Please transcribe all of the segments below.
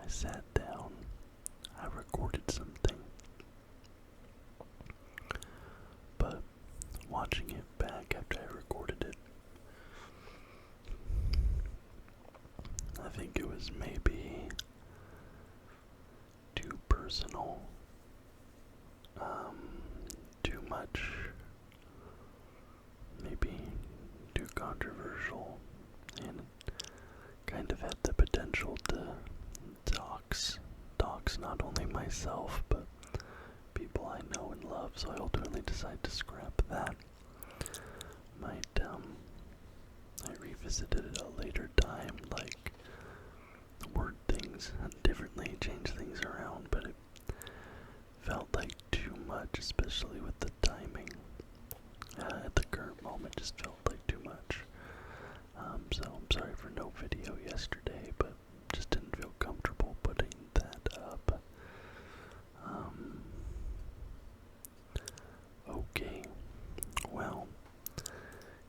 I sat down, I recorded something, but watching it back after I recorded it, I think it was maybe too personal, too much, maybe too controversial, and kind of had the potential to dox not only myself, but people I know and love, so I ultimately decided to scrap that. I revisited it a later time, like, word things differently, change things around, but it felt like too much, especially with the timing. At the current moment, just felt like too much. So I'm sorry for no video yesterday, but just didn't feel comfortable putting that up. Okay, well,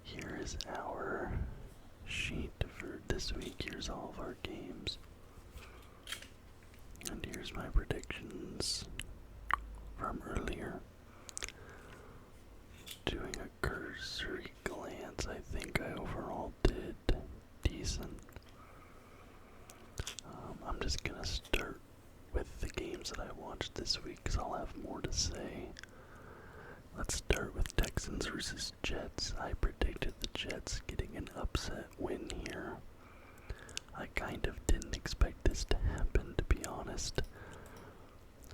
here is our sheet for this week. Here's all of our games. And here's my predictions from earlier. Doing a cursory glance, I think I overall did decent. I'm just gonna start with the games that I watched this week because I'll have more to say. Let's start with Texans versus Jets. I predicted the Jets getting an upset win here. I kind of didn't expect this to happen, to be honest.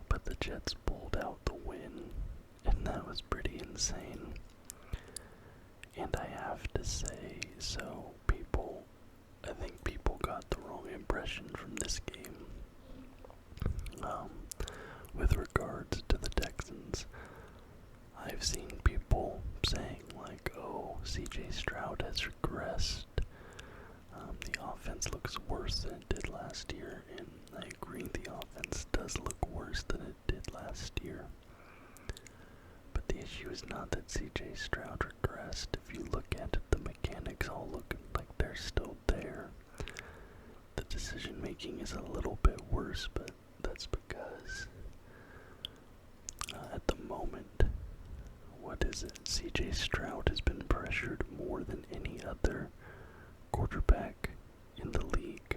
But the Jets pulled out the win, and that was pretty insane. And I have to say, so I think people got the wrong impression from this game. With regards to the Texans, I've seen people saying like, oh, CJ Stroud has regressed. The offense looks worse than it did last year, and I agree the offense does look worse than it did last year. But the issue is not that CJ Stroud regressed. If you look at it, the mechanics all look like they're still there. The decision making is a little bit worse, but that's because at the moment, what is it? CJ Stroud has been pressured more than any other quarterback in the league.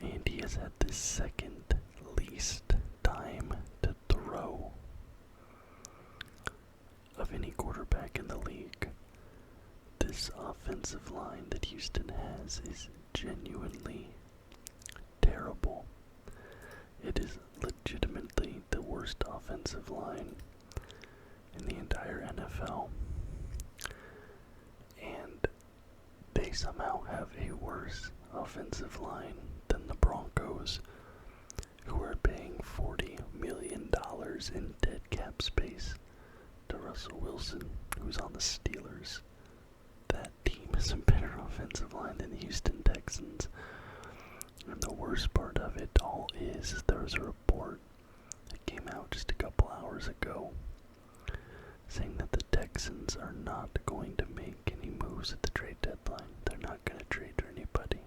And he has had the second least time to throw of any quarterback in the league. This offensive line that Houston has is genuinely terrible. It is legitimately the worst offensive line in the entire NFL. And they somehow have a worse offensive line than the Broncos, who are paying $40 million in dead cap space to Russell Wilson, who's on the Steelers. That team has a better offensive line than the Houston Texans. And the worst part of it all is there was a report that came out just a couple hours ago saying that the Texans are not going to make any moves at the trade deadline. They're not going to trade for anybody.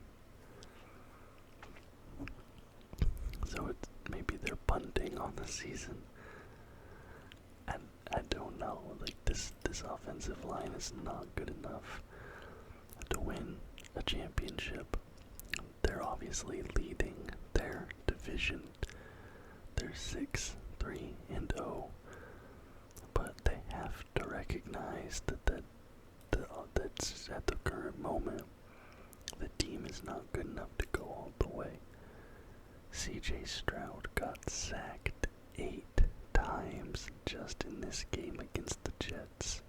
So it's maybe they're punting on the season. And I don't know. Like this offensive line is not good enough to win a championship. They're obviously leading their division. They're 6-3-0. But they have to recognize that's at the current moment, the team is not good enough to go all the way. CJ Stroud got sacked 8 times just in this game against the Jets.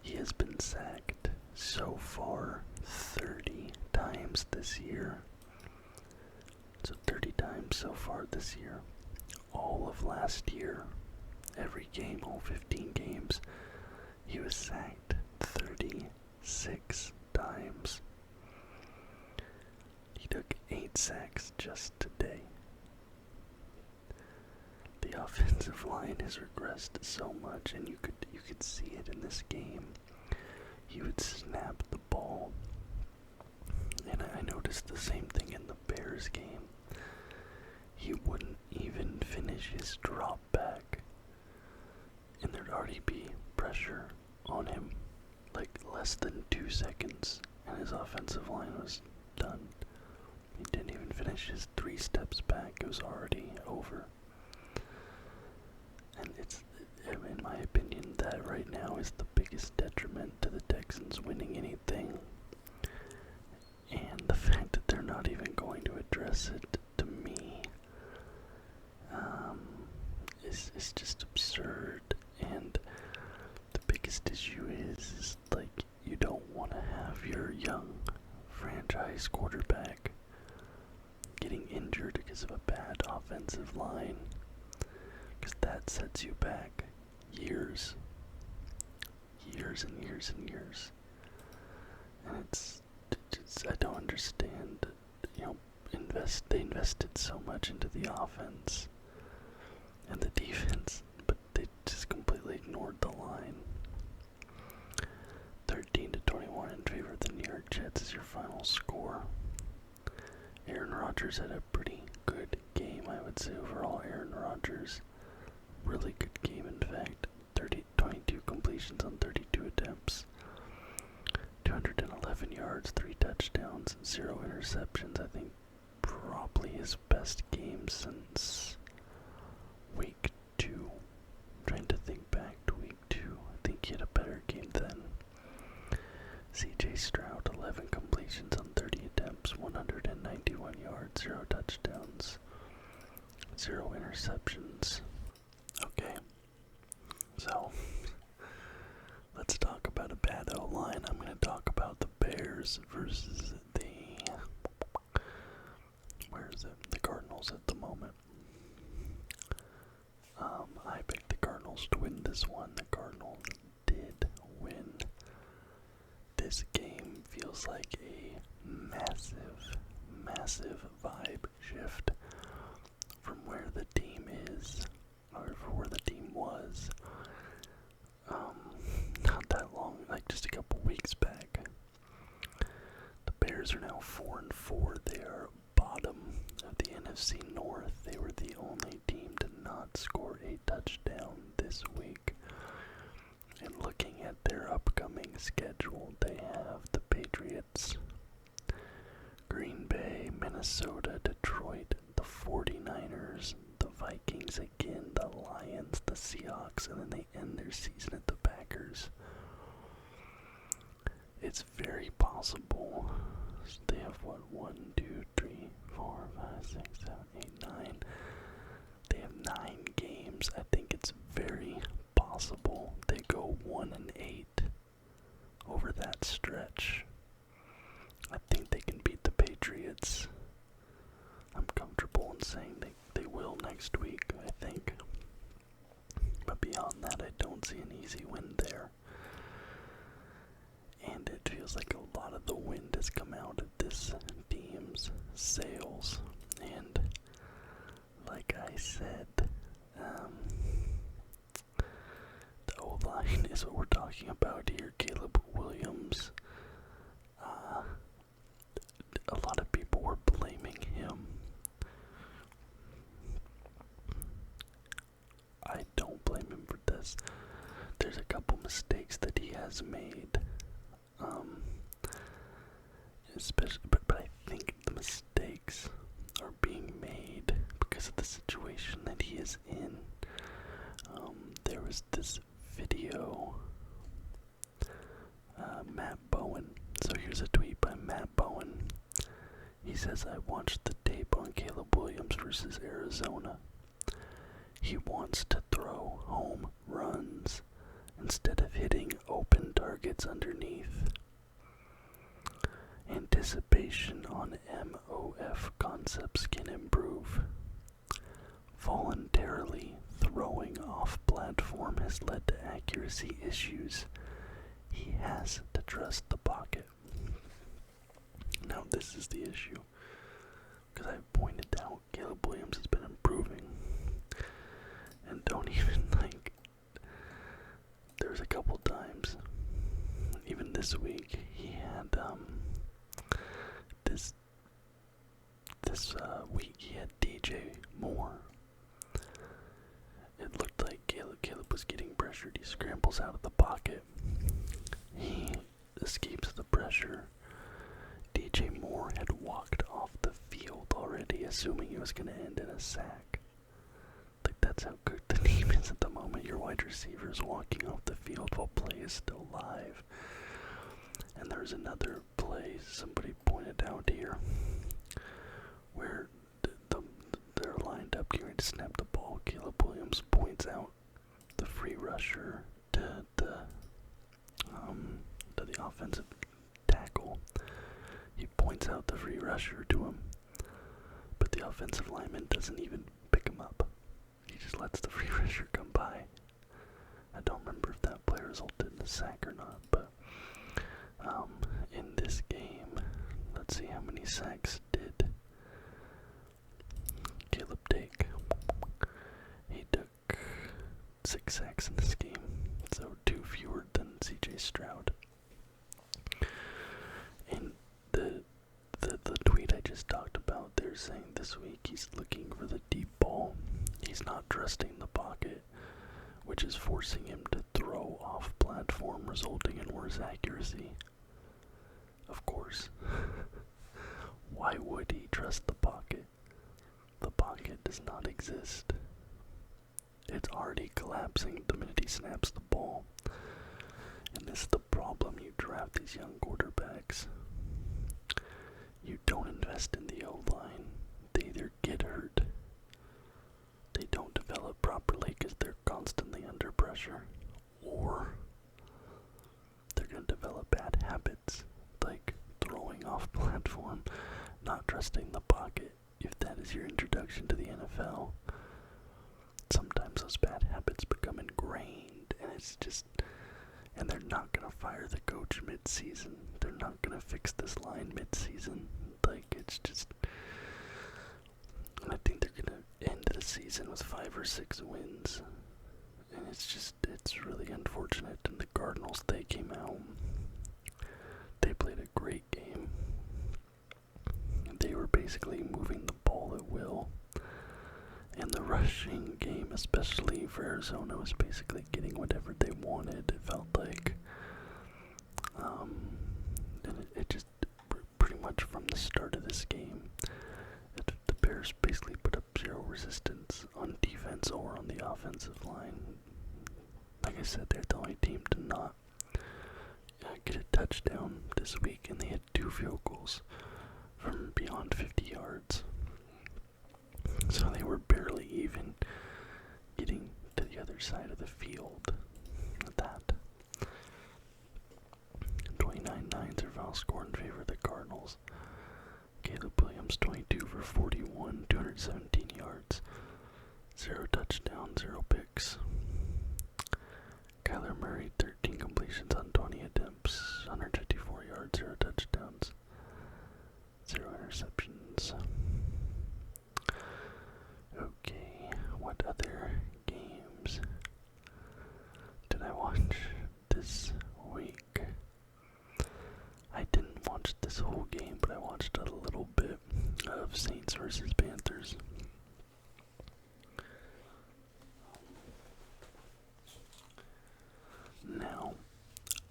He has been sacked so far 30 times this year. So 30 times so far this year. All of last year, every game, all 15 games, he was sacked 36 times. He took 8 sacks just today. The offensive line has regressed so much, and you could see it in this game. He would snap the ball, and I know noticed the same thing in the Bears game. He wouldn't even finish his drop back, and there'd already be pressure on him, like less than 2 seconds, and his offensive line was done. He didn't even finish his 3 steps back, it was already over. And it's, in my opinion, that right now is the biggest detriment to the Texans winning anything. And the fact that they're not even going to address it, to me, is just absurd. And the biggest issue is like, you don't want to have your young franchise quarterback getting injured because of a bad offensive line, because that sets you back years and years and years. And it's I don't understand. They invested so much into the offense and the defense, but they just completely ignored the line. 13-21 in favor of the New York Jets is your final score. Aaron Rodgers had a pretty good game, I would say, overall. Aaron Rodgers, really good game, in fact. 22 completions on 32 attempts. 211 yards, 3 touchdowns, 0 interceptions. I think probably his best game since week 2. I'm trying to think back to week 2. I think he had a better game then. CJ Stroud, 11 completions on 30 attempts, 191 yards, 0 touchdowns, 0 interceptions. Okay, so let's talk about a bad O-line. I'm going to talk about the Bears versus the Cardinals at the moment. I picked the Cardinals to win this one. The Cardinals did win. This game feels like a massive vibe shift from where the team is, or from where the team was, not that long, like just a couple weeks back. The Bears are now 4-4. They are bottom of the NFC North. They were the only team to not score a touchdown this week. And looking at their upcoming schedule, they have the Patriots, Green Bay, Minnesota, Detroit, the 49ers, the Vikings again, the Lions, the Seahawks, and then they end their season at the Packers. It's very possible. They have what, 1, 2, 3, 4, 5, 6, 7, 8, 9. They have 9 games. I think it's very possible they go 1-8 over that stretch. I think they can beat the Patriots. I'm comfortable in saying they will next week, I think. But beyond that, I don't see an easy win there. And it feels like a lot of the wind has come out of this team's sails. And like I said, the O-line is what we're talking about here. Caleb Williams. A lot of people were blaming him. I don't blame him for this. There's a couple mistakes that he has made. But I think the mistakes are being made because of the situation that he is in. There was this video, Matt Bowen. So here's a tweet by Matt Bowen. He says, I watched the tape on Caleb Williams versus Arizona. He wants to throw home runs instead of hitting open targets underneath. Anticipation on MOF concepts can improve. Voluntarily throwing off platform has led to accuracy issues. He has to trust the pocket. Now this is the issue, because I pointed out Caleb Williams has been improving. And don't even there's a couple times, even this week, he had this this week he had DJ Moore. It looked like Caleb was getting pressured. He scrambles out of the pocket. He escapes the pressure. DJ Moore had walked off the field already, assuming it was going to end in a sack. Like, that's how good the team is at the moment. Your wide receiver is walking off the field while play is still live. And there's another play somebody pointed out here where they're lined up here to snap the ball. Caleb Williams points out the free rusher to the offensive tackle. He points out the free rusher to him, but the offensive lineman doesn't even pick him up. He just lets the free rusher come by. I don't remember if that play resulted in a sack or not, but in this game, let's see how many sacks did Caleb take. He took 6 sacks in this game, so 2 fewer than CJ Stroud. And the tweet I just talked about, they're saying this week he's looking for the deep ball. He's not trusting the pocket, which is forcing him to throw off platform, resulting in worse accuracy. Of course. Why would he trust the pocket? The pocket does not exist. It's already collapsing the minute he snaps the ball. And this is the problem. You draft these young quarterbacks. You don't invest in the O-line. They either get hurt, they don't develop properly because they're constantly under pressure, or they're going to develop bad habits, like throwing off platform, not trusting the pocket. If that is your introduction to the NFL, sometimes those bad habits become ingrained, and they're not going to fire the coach mid-season. They're not going to fix this line mid-season. I think they're going to end the season with 5 or 6 wins. And it's really unfortunate. And the Cardinals, they came out. They played a great game. They were basically moving the ball at will. And the rushing game, especially for Arizona, was basically getting whatever they wanted, it felt like. And it just, pretty much from the start of this game, the Bears basically put up 0 resistance on defense or on the offensive line. Like I said, they're the only team to not get a touchdown this week, and they had 2 field goals from beyond 50 yards. So they were barely even getting to the other side of the field at that. 29-9 their final score in favor of the Cardinals. Caleb Williams 22 for 41, 217 yards, 0 touchdowns, 0 picks. Kyler Murray 13 completions on 20 attempts, 154 yards, 0 touchdowns, 0 interceptions. Okay, what other games did I watch this week? I didn't watch this whole game, but I watched a little bit of Saints versus Panthers. Now,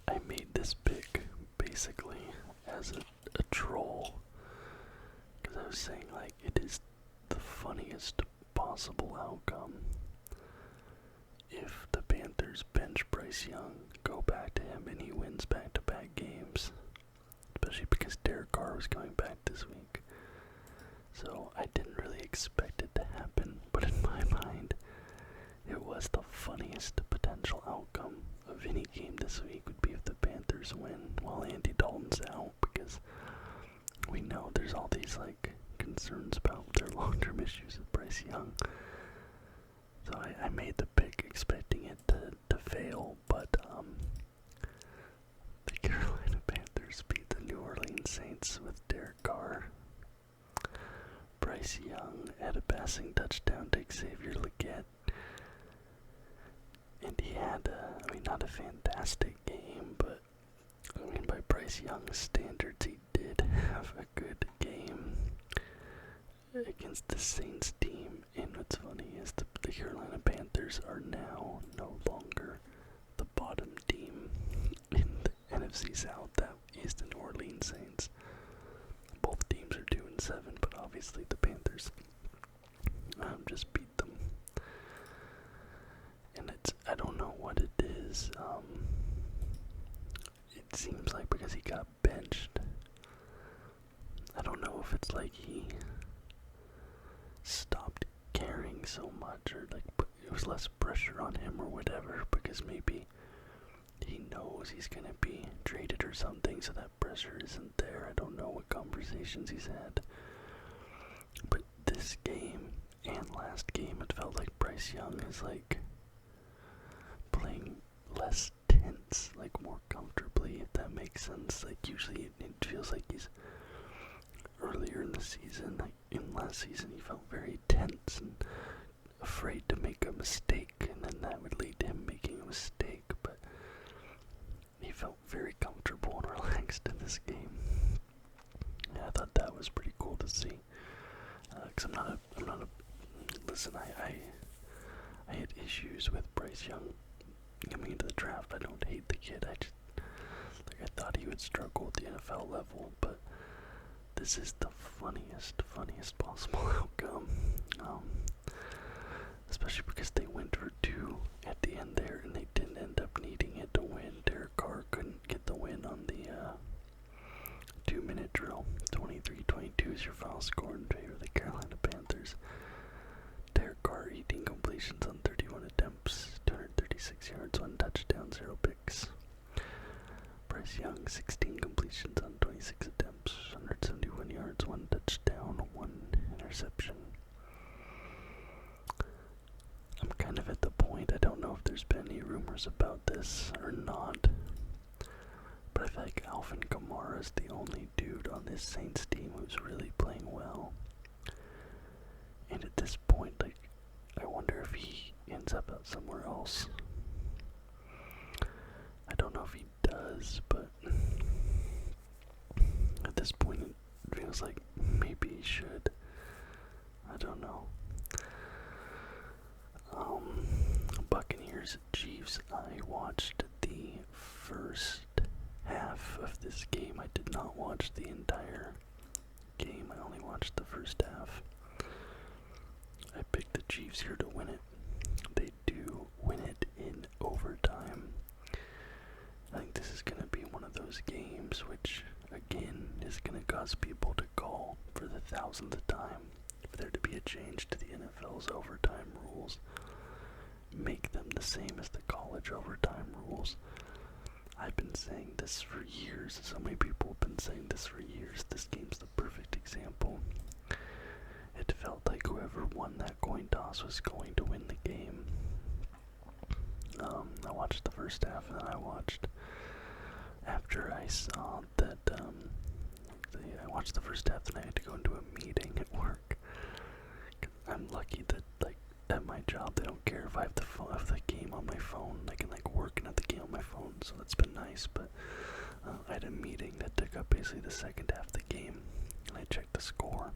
I made this pick basically as a troll, because I was saying, like, it is the funniest possible outcome if the Panthers bench Bryce Young, go back to him, and he wins back-to-back games, especially because Derek Carr was going back this week. So I didn't really expect it to happen, but in my mind, it was the funniest potential outcome of any game this week would be if the Panthers win while Andy Dalton's out, because we know there's all these, like, concerns about their long-term issues with Bryce Young. So I made the pick expecting it to fail, but the Carolina Panthers beat the New Orleans Saints with Derek Carr. Bryce Young had a passing touchdown to Xavier Legette. And he had, not a fantastic game, but, by Bryce Young's standards, he did have a good game. against the Saints team. And what's funny is the Carolina Panthers are now no longer the bottom team in the NFC South. That is the New Orleans Saints. Both teams are 2-7, but obviously the Panthers just beat them. And I don't know what it is. It seems like because he got benched, I don't know if it's like he stopped caring so much, or like it was less pressure on him or whatever, because maybe he knows he's gonna be traded or something, so that pressure isn't there. I don't know what conversations he's had. But this game and last game, it felt like Bryce Young is like playing less tense, like more comfortably, if that makes sense. Like usually it feels like he's earlier in the season, like in last season he felt very tense and afraid to make a mistake, and then that would lead to him making a mistake, but he felt very comfortable and relaxed in this game. Yeah, I thought that was pretty cool to see. Cause listen, I had issues with Bryce Young coming into the draft. I don't hate the kid. I thought he would struggle at the NFL level, but this is the funniest possible outcome. Especially because they went for 2 at the end there, and they didn't end up needing it to win. Derek Carr couldn't get the win on the 2-minute drill. 23-22 is your final score in favor of the Carolina Panthers. Derek Carr 18 completions on 31 attempts, 236 yards, 1 touchdown, 0 picks. Bryce Young 16 completions on 26 attempts, 171 yards, 1 touchdown, 1 interception. I'm kind of at the point, I don't know if there's been any rumors about this or not, but I feel like Alvin Kamara is the only dude on this Saints team who's really playing well. And at this point, like, I wonder if he ends up out somewhere else. I don't know if he does, but at this point it feels like maybe he should. I don't know. Buccaneers Chiefs. I watched the first half of this game. I did not watch the entire game. I only watched the first half. I picked the Chiefs here to win it. They do win it in overtime. I think this is going to be one of those games which, again, is going to cause people to call for the 1000th time for there to be a change to the NFL's overtime rules. Make them the same as the college overtime rules. I've been saying this for years. So many people have been saying this for years. This game's the perfect example. It felt like whoever won that coin toss was going to win the game. I watched the first half, and then I watched after I saw that. I watched the first half, then I had to go into a meeting at work. I'm lucky that, like, at my job they don't care if I have the game on my phone. I can work and have the game on my phone, so that's been nice. But I had a meeting that took up basically the second half of the game, and I checked the score,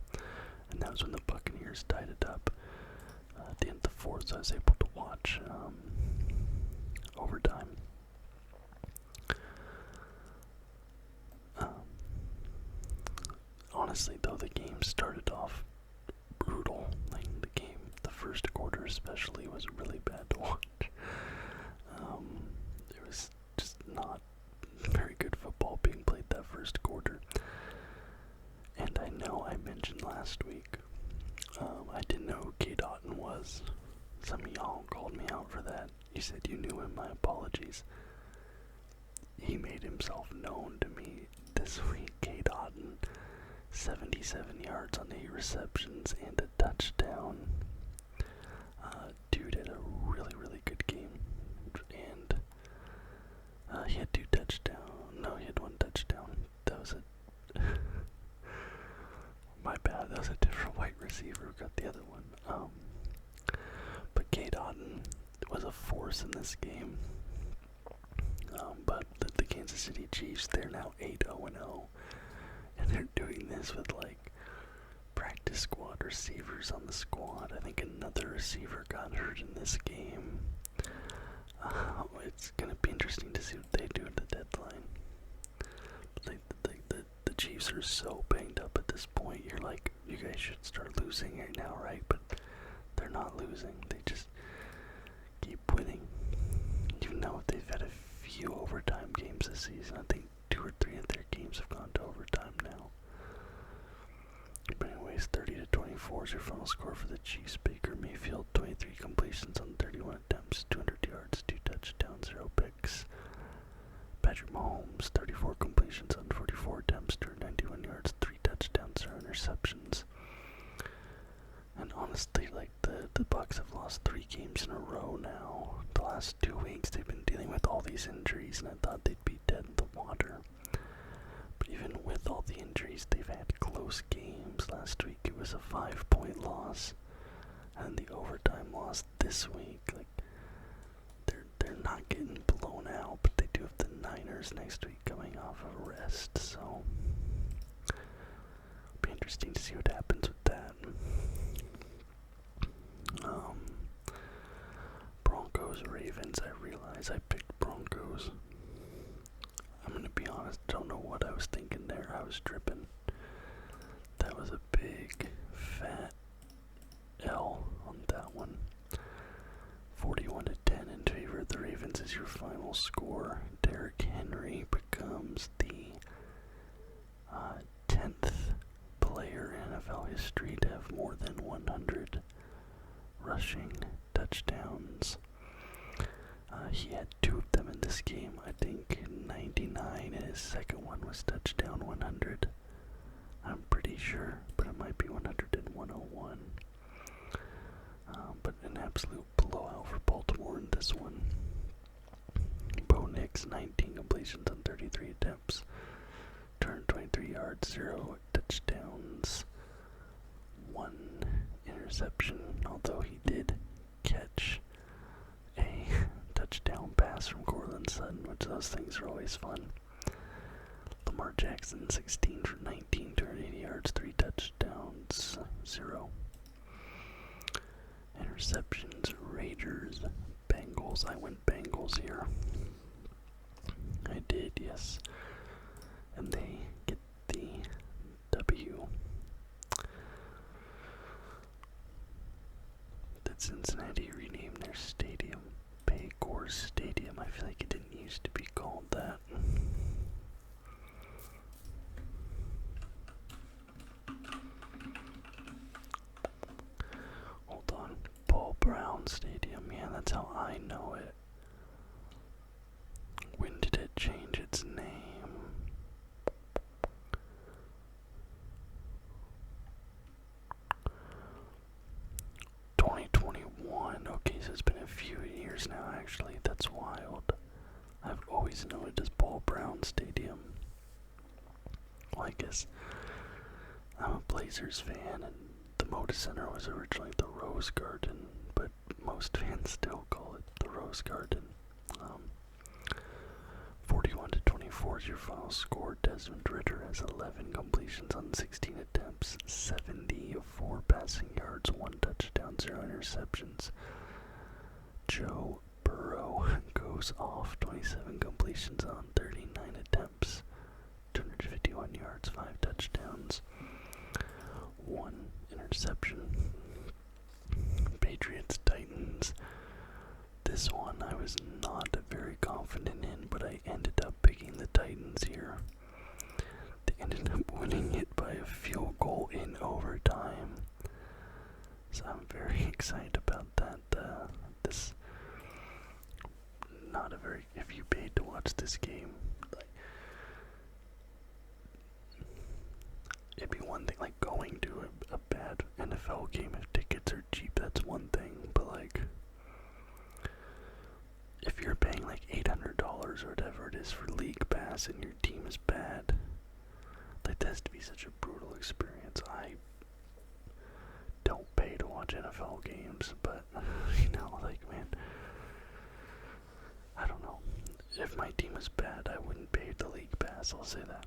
and that was when the Buccaneers tied it up at the end of the fourth, so I was able to watch overtime. Honestly, though, the game started off brutal. The first quarter especially was really bad to watch. It was just not very good football being played that first quarter. And I know I mentioned last week, I didn't know who Cade Otton was. Some of y'all called me out for that. You said you knew him, my apologies. He made himself known to me this week. Cade Otton, 77 yards on 8 receptions and a touchdown. Dude had a really, really good game. And he had 2 touchdowns. No, he had 1 touchdown. That was my bad. That was a different white receiver who got the other one. But Cade Otton was a force in this game. But the Kansas City Chiefs, they're now 8-0-0. And they're doing this with practice squad receivers receivers on the squad. I think another receiver got hurt in this game. It's going to be interesting to see what they do at the deadline. The Chiefs are so banged up at this point. You're like, you guys should start losing right now, right? But they're not losing. They just keep winning. Even though they've had a few overtime games this season. I think 2 or 3 of their games have gone to overtime now. But anyways, 30-24 is your final score for the Chiefs. Baker Mayfield, 23 completions on 31 attempts, 200 yards, 2 touchdowns, 0 picks. Patrick Mahomes, 34 completions on 44 attempts, 291 yards, 3 touchdowns, 0 interceptions. And honestly, like, the Bucs have lost 3 games in a row now. The last 2 weeks they've been dealing with all these injuries, and I thought they'd be dead in the water. But even with all the injuries, they've had close games. Last week it was a 5-point loss, and the overtime loss this week. Like, they're not getting blown out, but they do have the Niners next week coming off of a rest, so it'll be interesting to see what happens with that. Broncos, Ravens. I realize I picked Broncos. I'm gonna be honest, don't know what I was thinking there. I was tripping. That was a big, fat L on that one. 41-10 in favor of the Ravens is your final score. Derrick Henry becomes the 10th player in NFL history to have more than 100 rushing touchdowns. He had 2 of them in this game. I think 99, and his second one was touchdown 100. I'm pretty sure, but it might be 100 and 101. But an absolute blowout for Baltimore in this one. Bo Nix, 19 completions on 33 attempts, 223 yards, 0 touchdowns, 1 interception, although he did catch a touchdown pass from Courtland Sutton, which those things are always fun. Lamar Jackson, 16 for 19, 280 yards, 3 touchdowns, 0 interceptions. Raiders, Bengals. I went Bengals here. I did, yes. And they get the W. Did Cincinnati rename their stadium Paycor Stadium? I feel like it didn't used to be called that. Hold on. Paul Brown Stadium. Yeah, that's how I know it. When did it change its name? Okay, so it's been a few years now, actually. That's wild. I've always known it as Paul Brown Stadium. Well, I guess I'm a Blazers fan, and the Moda Center was originally the Rose Garden, but most fans still call it the Rose Garden. 41-24 is your final score. Desmond Ridder has 11 completions on 16 attempts, 74 passing yards, 1 touchdown, 0 interceptions. Joe Burrow goes off, 27 completions on 39 attempts, 251 yards, 5 touchdowns, 1 interception. Patriots, Titans. This one I was not very confident in, but I ended up picking the Titans here. They ended up winning it by a field goal in overtime. So I'm very excited about that. This not a very, if you paid to watch this game, like, it'd be one thing, like going to a bad NFL game if tickets are cheap, that's one thing, but like, if you're paying like $800 or whatever it is for League Pass and your team is bad, like, that has to be such a brutal experience. I don't pay to watch NFL games, but, you know, like, man, I don't know. If my team is bad, I wouldn't pay the League Pass, I'll say that.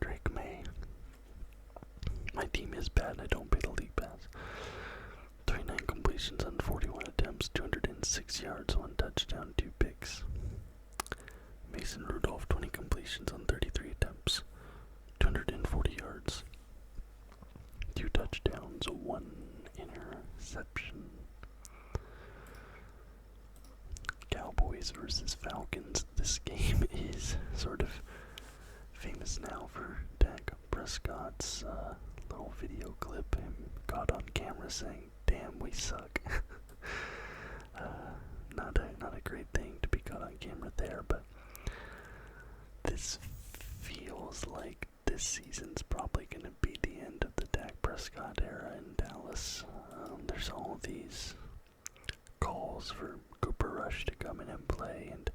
Drake May. My team is bad and I don't pay the league pass. 39 completions on 41 attempts, 206 yards, 1 touchdown, 2 picks. Mason Rudolph, 20 completions on 33 attempts, 240 yards, 2 touchdowns, 1 interception. Cowboys versus Falcons. This game is sort of famous now for Dak Prescott's little video clip, him caught on camera saying, "Damn, we suck." Not a great thing to be caught on camera there, but this feels like this season's probably going to be the end of the Dak Prescott era in Dallas. There's all these calls for Cooper Rush to come in and play, and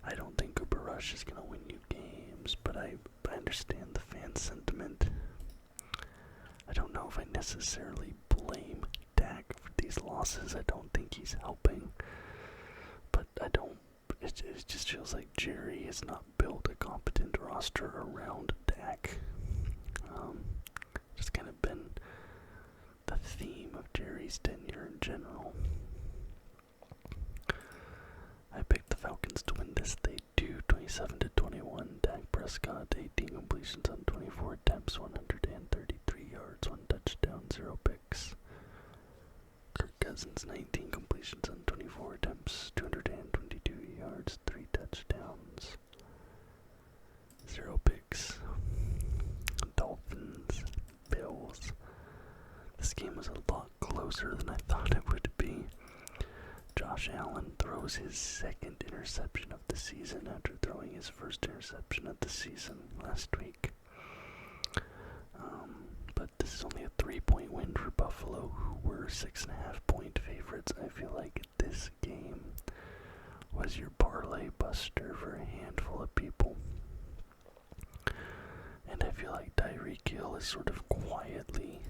I don't think Cooper Rush is going to win you games, but I understand the fan sentiment. I don't know if I necessarily blame Dak for these losses. I don't think he's helping, but it just feels like Jerry has not built a competent roster around Dak. Just kind of been the theme of Jerry's tenure in general. I picked the Falcons to win this. They do, 27-21. Dak Prescott, 18 completions on 24 attempts, 133 yards, 1 touchdown, 0 picks. Kirk Cousins, 19 completions on 24 attempts, 222 yards, 3 touchdowns, 0 picks. Dolphins, Bills. This game was a lot closer than I thought it would be. Josh Allen throws his second interception of the season after throwing his first interception of the season last week. But this is only a 3-point win for Buffalo, who were 6.5-point favorites. I feel like this game was your parlay buster for a handful of people. And I feel like Tyreek Hill is sort of quietly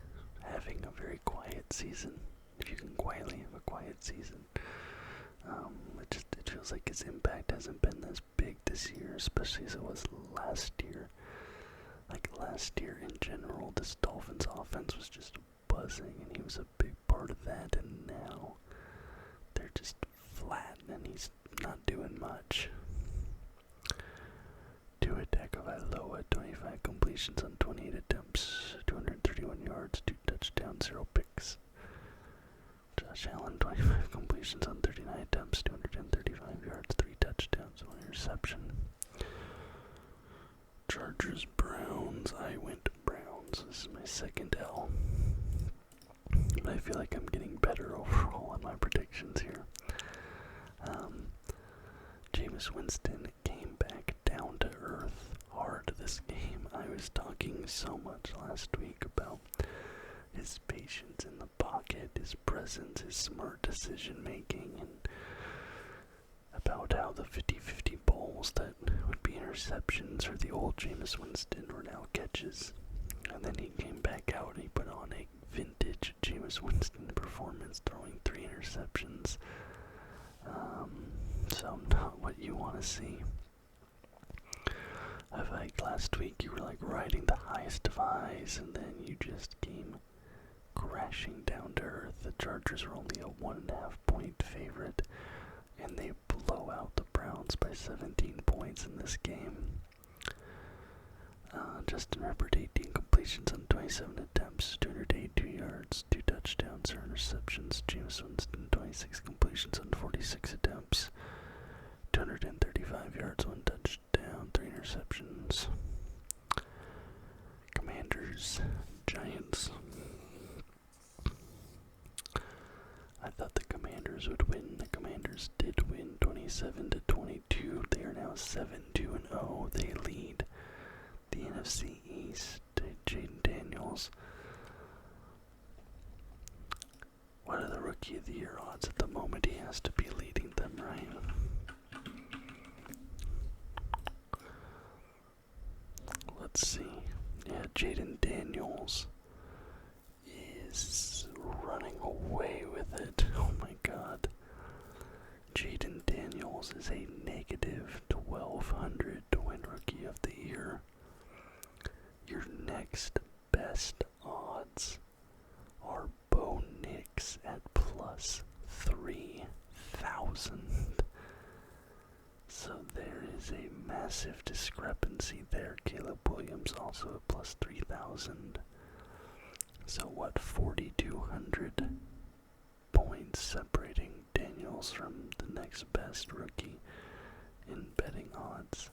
having a very quiet season. If you can quietly have a quiet season. It feels like his impact hasn't been as big this year, especially as it was last year. Like last year in general, this Dolphins offense was just buzzing, and he was a big part of that, and now they're just flat, and he's not doing much. Tua Tagovailoa, 25 completions on 28 attempts, 231 yards, 2 touchdowns, 0 picks. Josh Allen, 25 completions on 39 attempts, 235 yards, 3 touchdowns, 1 interception. Chargers, Browns. I went Browns. This is my second L. But I feel like I'm getting better overall on my predictions here. Jameis Winston came back down to earth hard this game. I was talking so much last week about his patience in the pocket, his presence, his smart decision making, and about how the 50-50 balls that would be interceptions for the old Jameis Winston were now catches. And then he came back out and he put on a vintage Jameis Winston performance, throwing 3 interceptions. So not what you want to see. I feel like last week you were like riding the highest of highs, and then you just came crashing down to earth. The Chargers are only a 1.5-point favorite, and they blow out the Browns by 17 points in this game. Justin Herbert, 18 completions on 27 attempts, 282 yards, 2 touchdowns, 0 interceptions. Jameis Winston, 26 completions on 46 attempts, 235 yards, 1 touchdown, 3 interceptions. Commanders, Giants. I thought the Commanders would win. The Commanders did win 27-22. They are now 7-2-0. They lead the NFC East. Jaden Daniels. What are the Rookie of the Year odds at the moment? He has to be leading them, right? Let's see. Yeah, Jaden Daniels is running away with it. Oh my god. Jaden Daniels is a negative 1,200 to win Rookie of the Year. Your next best odds are Bo Nix at plus 3,000. So there is a massive discrepancy there. Caleb Williams also at plus 3,000. So what, 4,200 points separating Daniels from the next best rookie in betting odds.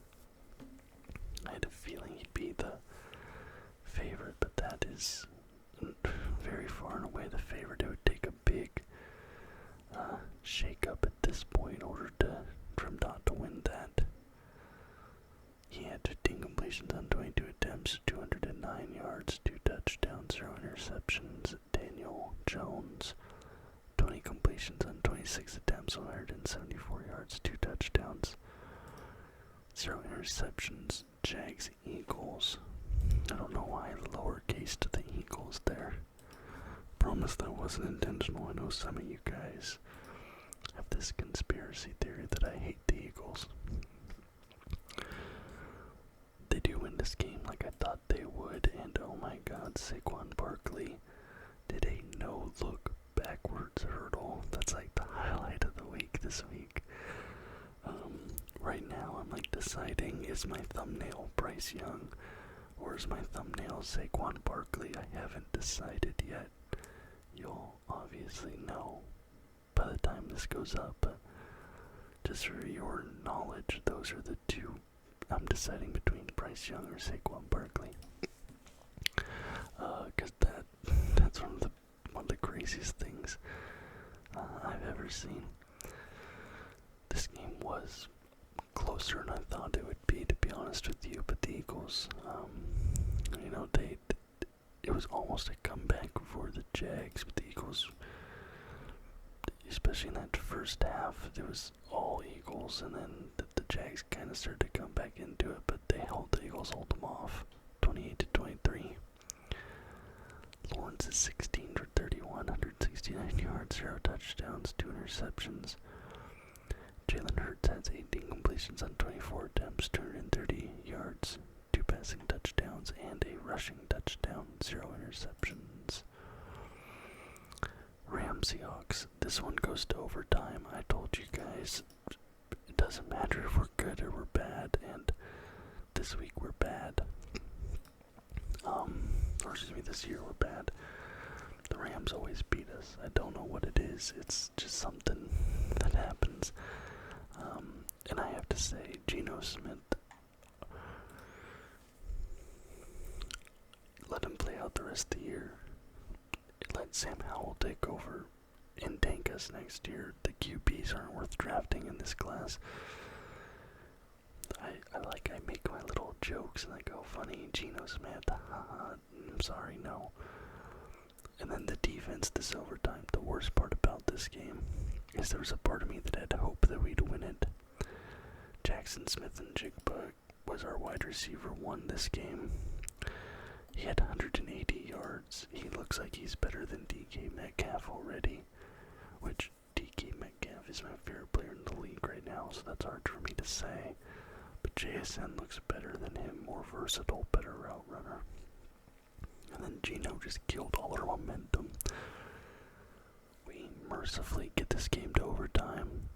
I had a feeling he'd be the favorite, but that is very far and away the favorite. It would take a big shake up at this point in order for him not to win that. He had 15 completions on 22 attempts, 209 yards, 2 touchdowns, 0 interceptions. Daniel Jones, 20 completions on 26 attempts, 174 yards, 2 touchdowns, 0 interceptions. Jags Eagles. I don't know why lowercase to the Eagles there. Promise that wasn't intentional. I know some of you guys have this conspiracy theory that I hate the Eagles. They do win this game like I thought they would, and oh my god, Saquon Barkley did a no-look backwards hurdle. That's like the highlight of the week this week. Right now I'm like deciding, is my thumbnail Bryce Young or is my thumbnail Saquon Barkley? I haven't decided yet. You'll obviously know by the time this goes up, but just for your knowledge, those are the two. I'm deciding between Bryce Young or Saquon Barkley. Cause that's one of the craziest things I've ever seen. This game was closer than I thought it would be, to be honest with you, but the Eagles, it was almost a comeback for the Jags, but the Eagles, especially in that first half, it was all Eagles, and then the Jags kind of started to come back into it, but the Eagles held them off, 28-23. Lawrence is 16 for 31, 169 yards, 0 touchdowns, 2 interceptions. Jalen Hurts has 18 completions on 24 attempts, 230 yards, 2 passing touchdowns, and a rushing touchdown, 0 interceptions. Rams Seahawks. This one goes to overtime. I told you guys, it doesn't matter if we're good or we're bad, and this week we're bad. This year we're bad. The Rams always beat us. I don't know what it is. It's just something that happens. And I have to say, Geno Smith, let him play out the rest of the year. Let Sam Howell take over and tank us next year. The QBs aren't worth drafting in this class. I make my little jokes and I go, funny, Geno Smith, haha, I'm sorry, no. And then the defense this overtime. The worst part about this game is there was a part of me that had hope that we'd win it. Jackson Smith and Jigba was our wide receiver, won this game. He had 180 yards. He looks like he's better than DK Metcalf already, which DK Metcalf is my favorite player in the league right now, so that's hard for me to say. But JSN looks better than him, more versatile, better route runner. And then Geno just killed all our momentum. We mercifully get this game to overtime,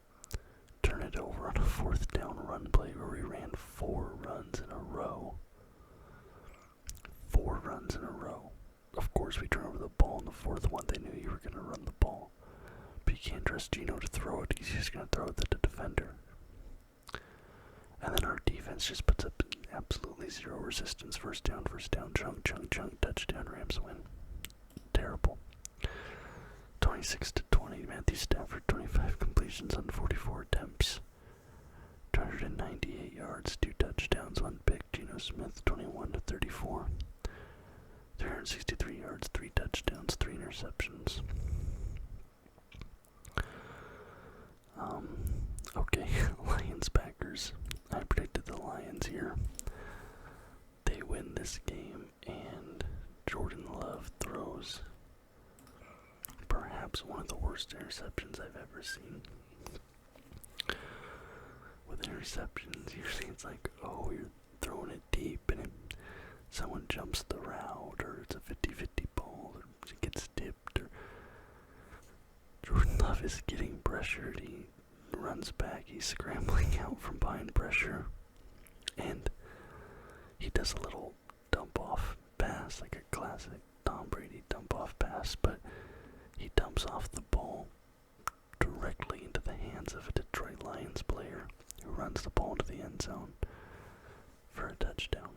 turn it over on a 4th down run play where we ran 4 runs in a row. 4 runs in a row. Of course we turn over the ball in the 4th one. They knew you were going to run the ball. But you can't trust Geno to throw it. He's just going to throw it at the defender. And then our defense just puts up absolutely 0 resistance. First down, chunk, touchdown, Rams win. Terrible. 26-20, Matthew Stafford, 25 completions on 44 attempts. 298 yards, 2 touchdowns, 1 pick. Geno Smith, 21-34. 363 yards, 3 touchdowns, 3 interceptions. Okay, Lions Packers. I predicted the Lions here. They win this game, and Jordan Love throws perhaps one of the worst interceptions I've ever seen. With interceptions, usually it's like, oh, you're throwing it deep, and someone jumps the route, or it's a 50-50 ball, or Love is getting pressured. He runs back. He's scrambling out from behind pressure. And he does a little dump off pass, like a classic Tom Brady dump off pass, but he dumps off the ball directly into the hands of a Detroit Lions player who runs the ball into the end zone for a touchdown.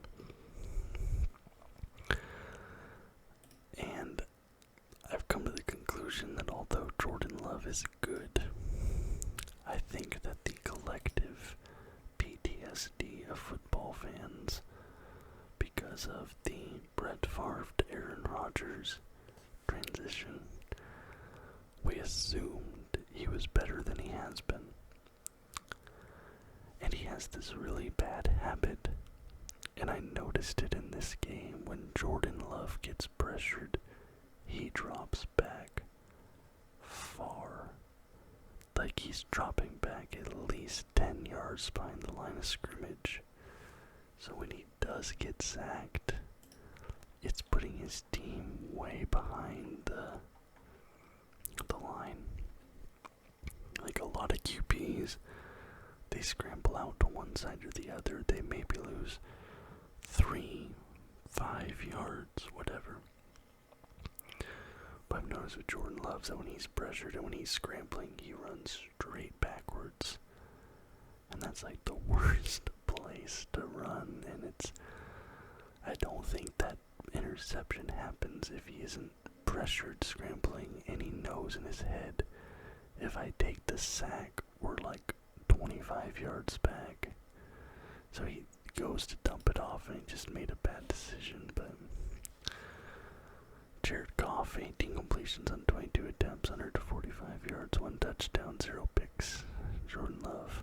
And I've come to the conclusion that although Jordan Love is good, I think that the collective PTSD of football fans, because of the Brett Favre to Aaron Rodgers transition, we assumed he was better than he has been. And he has this really bad habit, and I noticed it in this game. When Jordan Love gets pressured, he drops back far. Like he's dropping back at least 10 yards behind the line of scrimmage. So when he does get sacked, it's putting his team way behind the line. Like a lot of QBs, they scramble out to one side or the other. They maybe lose 3, 5 yards, whatever. But I've noticed with Jordan Love that when he's pressured and when he's scrambling, he runs straight backwards. And that's like the worst place to run. And I don't think that interception happens if he isn't pressured scrambling and he knows in his head, if I take the sack, we're like 25 yards back. So he goes to dump it off and he just made a bad decision. But Jared Goff, 18 completions on 22 attempts, 145 yards, 1 touchdown, 0 picks. Jordan Love,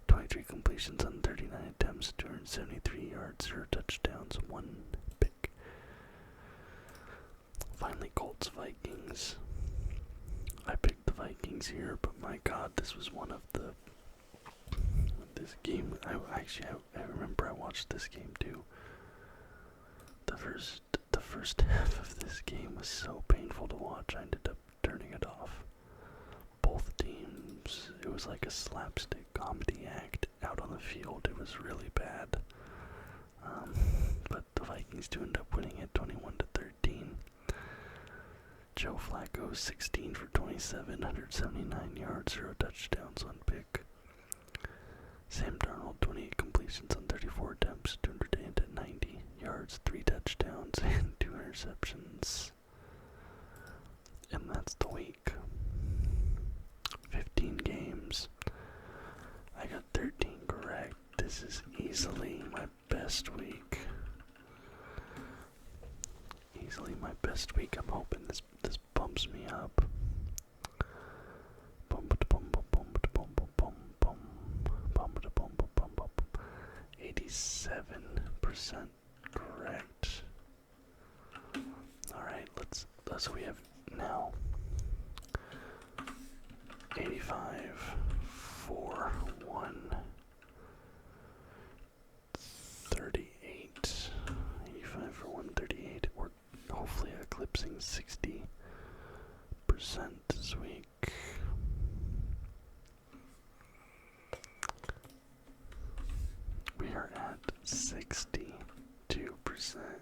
23 completions on 39 attempts, 273 yards, 0 touchdowns, 1 pick. Finally, Colts Vikings. I picked the Vikings here, but my God, this was one of this game. I remember I watched this game too. The first half of this game was so painful to watch, I ended up turning it off. Both teams, it was like a slapstick comedy act out on the field. It was really bad. But the Vikings do end up winning it 21-13. Joe Flacco, 16 for 27, 179 yards, 0 touchdowns, 1 pick. Sam Darnold, 28 completions on 34 attempts, 290 yards, 3 touchdowns, and 2 interceptions. And that's the week. 15 games. I got 13 correct. This is easily my best week. Easily my best week. I'm hoping this bumps me up. 87% correct. Alright, so we have now 85 for 138. 85 for 138. We're hopefully eclipsing 60% this week. We are at 62%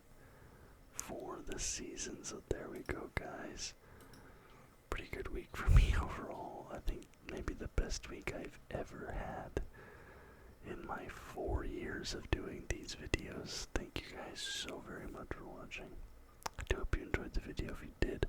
for the season, so there we go, guys. Pretty good week for me overall. I think maybe the best week I've ever had in my 4 years of doing these videos. Thank you guys so very much for watching. I do hope you enjoyed the video. If you did,